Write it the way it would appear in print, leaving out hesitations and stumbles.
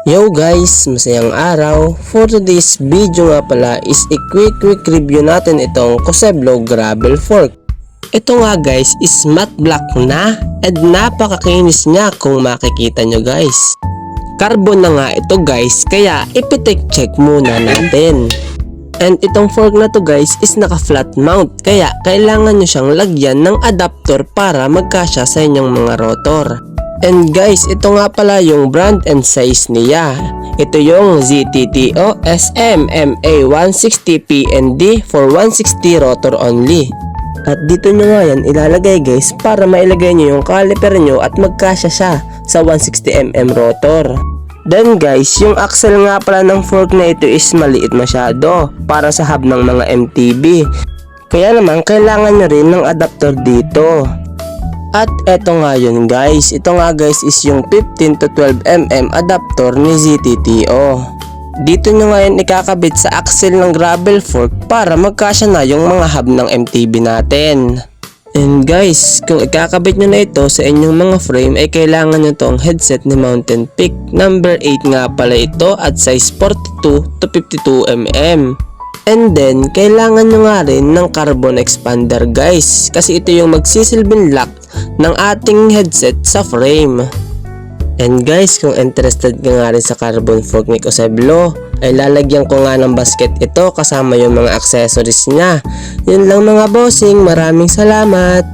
Yo guys, masayang araw. For today's video nga pala is a quick review natin itong Coseblo Gravel Fork. Ito nga guys is matte black na at napakakinis niya kung makikita nyo guys. Carbon na nga ito guys, kaya ipitek check muna natin. And itong fork na to guys is naka flat mount, kaya kailangan nyo siyang lagyan ng adapter para magkasya sa inyong mga rotor. And guys, ito nga pala yung brand and size niya. Ito yung ZTTO SMMA 160 PND for 160 rotor only. At dito nyo nga yan ilalagay guys para mailagay nyo yung caliper nyo at magkasya siya sa 160mm rotor. Then guys, yung axle nga pala ng fork na ito is maliit masyado para sa hub ng mga MTB. Kaya naman kailangan nyo rin ng adapter dito. At eto nga yun guys, ito nga guys is yung 15 to 12mm adapter ni ZTTO. Dito nyo nga yun ikakabit sa axle ng gravel fork para magkasya na yung mga hub ng MTB natin. And guys, kung ikakabit nyo na ito sa inyong mga frame ay kailangan nyo tong headset ni Mountain Peak. Number 8 nga pala ito at size 42 to 52mm. And then, kailangan nyo nga rin ng carbon expander guys, kasi ito yung magsisilbing lock ng ating headset sa frame. And guys, kung interested ka nga rin sa carbon fork ni Coseblo, ay lalagyan ko nga ng basket ito kasama yung mga accessories niya. Yun lang mga bossing, maraming salamat!